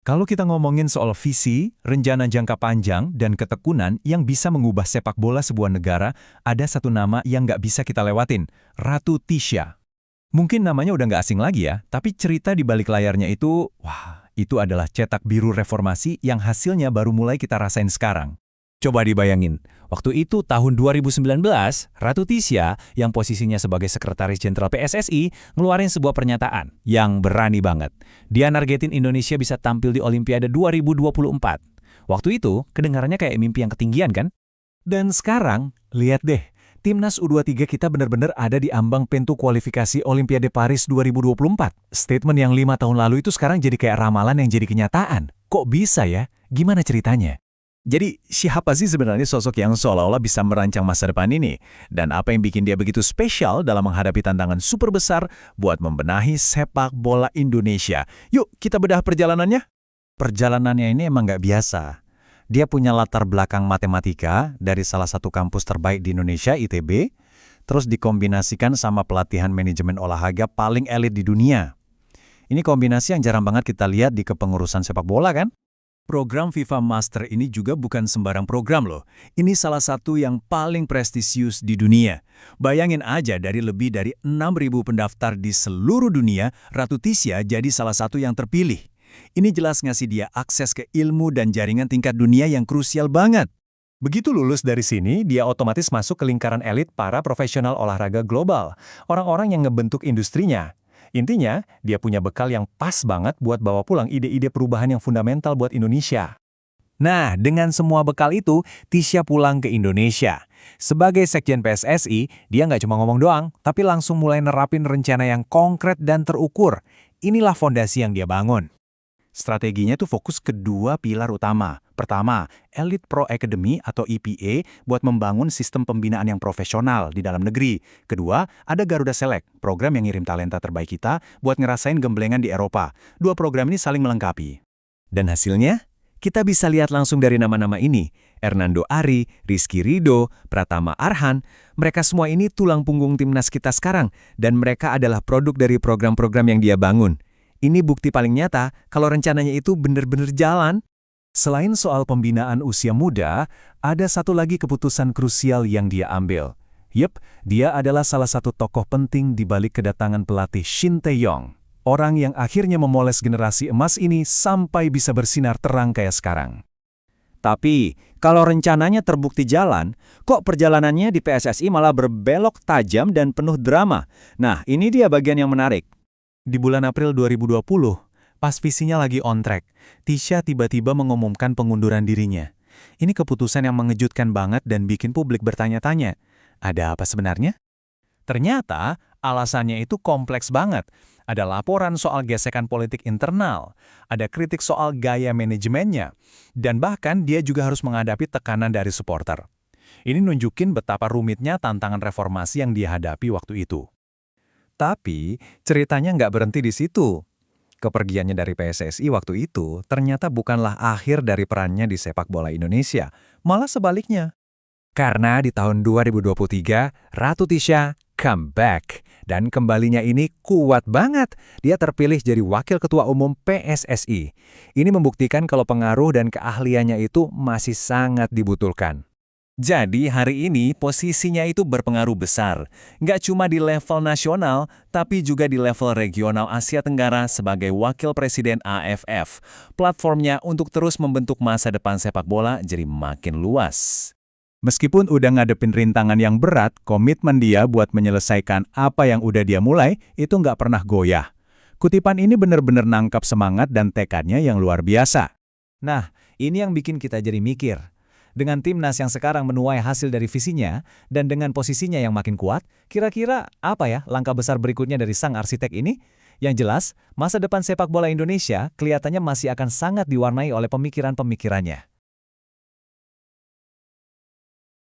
Kalau kita ngomongin soal visi, rencana jangka panjang, dan ketekunan yang bisa mengubah sepak bola sebuah negara, ada satu nama yang nggak bisa kita lewatin, Ratu Tisha. Mungkin namanya udah nggak asing lagi ya, tapi cerita di balik layarnya itu, wah, itu adalah cetak biru reformasi yang hasilnya baru mulai kita rasain sekarang. Coba dibayangin, waktu itu tahun 2019, Ratu Tisha yang posisinya sebagai Sekretaris Jenderal PSSI ngeluarin sebuah pernyataan yang berani banget. Dia nargetin Indonesia bisa tampil di Olimpiade 2024. Waktu itu, kedengarannya kayak mimpi yang ketinggian kan? Dan sekarang, lihat deh, Timnas U23 kita benar-benar ada di ambang pintu kualifikasi Olimpiade Paris 2024. Statement yang 5 tahun lalu itu sekarang jadi kayak ramalan yang jadi kenyataan. Kok bisa ya? Gimana ceritanya? Jadi, siapa sih sebenarnya sosok yang seolah-olah bisa merancang masa depan ini? Dan apa yang bikin dia begitu spesial dalam menghadapi tantangan super besar buat membenahi sepak bola Indonesia? Yuk, kita bedah perjalanannya. Perjalanannya ini emang nggak biasa. Dia punya latar belakang matematika dari salah satu kampus terbaik di Indonesia, ITB, terus dikombinasikan sama pelatihan manajemen olahraga paling elit di dunia. Ini kombinasi yang jarang banget kita lihat di kepengurusan sepak bola kan? Program FIFA Master ini juga bukan sembarang program loh. Ini salah satu yang paling prestisius di dunia. Bayangin aja dari lebih dari 6.000 pendaftar di seluruh dunia, Ratu Tisha jadi salah satu yang terpilih. Ini jelas ngasih dia akses ke ilmu dan jaringan tingkat dunia yang krusial banget. Begitu lulus dari sini, dia otomatis masuk ke lingkaran elit para profesional olahraga global. Orang-orang yang ngebentuk industrinya. Intinya, dia punya bekal yang pas banget buat bawa pulang ide-ide perubahan yang fundamental buat Indonesia. Nah, dengan semua bekal itu, Tisha pulang ke Indonesia. Sebagai Sekjen PSSI, dia nggak cuma ngomong doang, tapi langsung mulai nerapin rencana yang konkret dan terukur. Inilah fondasi yang dia bangun. Strateginya tuh fokus ke dua pilar utama. Pertama, Elite Pro Academy atau EPA buat membangun sistem pembinaan yang profesional di dalam negeri. Kedua, ada Garuda Select, program yang ngirim talenta terbaik kita buat ngerasain gemblengan di Eropa. Dua program ini saling melengkapi. Dan hasilnya? Kita bisa lihat langsung dari nama-nama ini. Hernando Ari, Rizky Ridho, Pratama Arhan, mereka semua ini tulang punggung timnas kita sekarang. Dan mereka adalah produk dari program-program yang dia bangun. Ini bukti paling nyata kalau rencananya itu benar-benar jalan. Selain soal pembinaan usia muda, ada satu lagi keputusan krusial yang dia ambil. Yep, dia adalah salah satu tokoh penting di balik kedatangan pelatih Shin Tae-yong. Orang yang akhirnya memoles generasi emas ini sampai bisa bersinar terang kayak sekarang. Tapi, kalau rencananya terbukti jalan, kok perjalanannya di PSSI malah berbelok tajam dan penuh drama? Nah, ini dia bagian yang menarik. Di bulan April 2020, pas visinya lagi on track, Tisha tiba-tiba mengumumkan pengunduran dirinya. Ini keputusan yang mengejutkan banget dan bikin publik bertanya-tanya, ada apa sebenarnya? Ternyata, alasannya itu kompleks banget. Ada laporan soal gesekan politik internal, ada kritik soal gaya manajemennya, dan bahkan dia juga harus menghadapi tekanan dari supporter. Ini nunjukin betapa rumitnya tantangan reformasi yang dia hadapi waktu itu. Tapi, ceritanya nggak berhenti di situ. Kepergiannya dari PSSI waktu itu ternyata bukanlah akhir dari perannya di sepak bola Indonesia, malah sebaliknya. Karena di tahun 2023, Ratu Tisha come back. Dan kembalinya ini kuat banget. Dia terpilih jadi Wakil Ketua Umum PSSI. Ini membuktikan kalau pengaruh dan keahliannya itu masih sangat dibutuhkan. Jadi hari ini posisinya itu berpengaruh besar. Nggak cuma di level nasional, tapi juga di level regional Asia Tenggara sebagai Wakil Presiden AFF. Platformnya untuk terus membentuk masa depan sepak bola jadi makin luas. Meskipun udah ngadepin rintangan yang berat, komitmen dia buat menyelesaikan apa yang udah dia mulai itu nggak pernah goyah. Kutipan ini benar-benar nangkap semangat dan tekadnya yang luar biasa. Nah, ini yang bikin kita jadi mikir. Dengan timnas yang sekarang menuai hasil dari visinya, dan dengan posisinya yang makin kuat, kira-kira apa ya langkah besar berikutnya dari sang arsitek ini? Yang jelas, masa depan sepak bola Indonesia kelihatannya masih akan sangat diwarnai oleh pemikiran-pemikirannya.